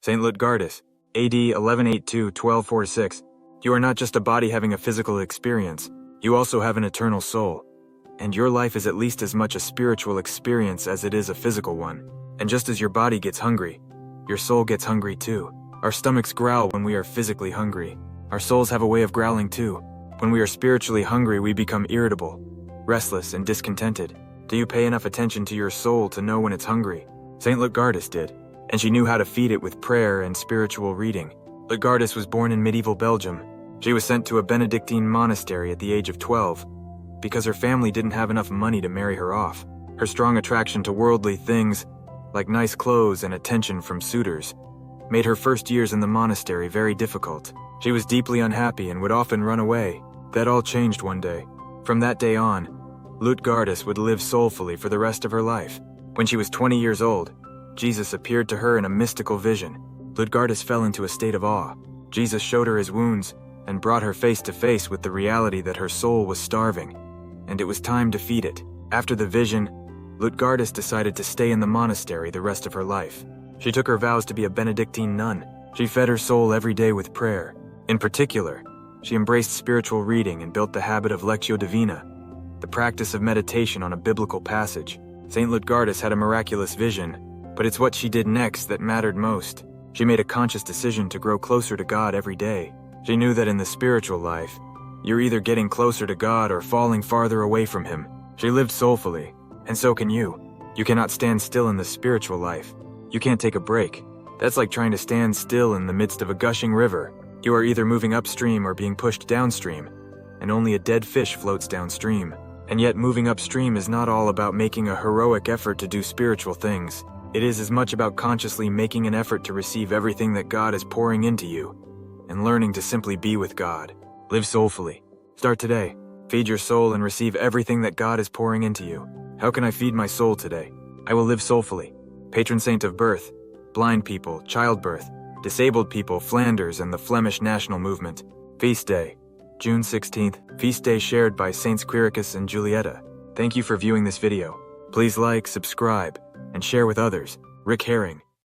Saint Lutgardis, AD 1182-1246. You are not just a body having a physical experience, you also have an eternal soul. And your life is at least as much a spiritual experience as it is a physical one. And just as your body gets hungry, your soul gets hungry too. Our stomachs growl when we are physically hungry. Our souls have a way of growling too. When we are spiritually hungry, we become irritable, restless, and discontented. Do you pay enough attention to your soul to know when it's hungry? Saint Lutgardis did, and she knew how to feed it with prayer and spiritual reading. Lutgardis was born in medieval Belgium. She was sent to a Benedictine monastery at the age of 12 because her family didn't have enough money to marry her off. Her strong attraction to worldly things, like nice clothes and attention from suitors, made her first years in the monastery very difficult. She was deeply unhappy and would often run away. That all changed one day. From that day on, Lutgardis would live soulfully for the rest of her life. When she was 20 years old, Jesus appeared to her in a mystical vision. Lutgardis fell into a state of awe. Jesus showed her his wounds and brought her face to face with the reality that her soul was starving, and it was time to feed it. After the vision, Lutgardis decided to stay in the monastery the rest of her life. She took her vows to be a Benedictine nun. She fed her soul every day with prayer. In particular, she embraced spiritual reading and built the habit of Lectio Divina, the practice of meditation on a biblical passage. Saint Lutgardis had a miraculous vision, but it's what she did next that mattered most. She made a conscious decision to grow closer to God every day. She knew that in the spiritual life, you're either getting closer to God or falling farther away from Him. She lived soulfully, and so can you. You cannot stand still in the spiritual life. You can't take a break. That's like trying to stand still in the midst of a gushing river. You are either moving upstream or being pushed downstream, and only a dead fish floats downstream. And yet moving upstream is not all about making a heroic effort to do spiritual things. It is as much about consciously making an effort to receive everything that God is pouring into you, and learning to simply be with God. Live soulfully. Start today. Feed your soul and receive everything that God is pouring into you. How can I feed my soul today? I will live soulfully. Patron saint of birth, blind people, childbirth, disabled people, Flanders, and the Flemish national movement. Feast day, June 16th. Feast day shared by Saints Quiricus and Julietta. Thank you for viewing this video. Please like, subscribe, and share with others. Rick Herring.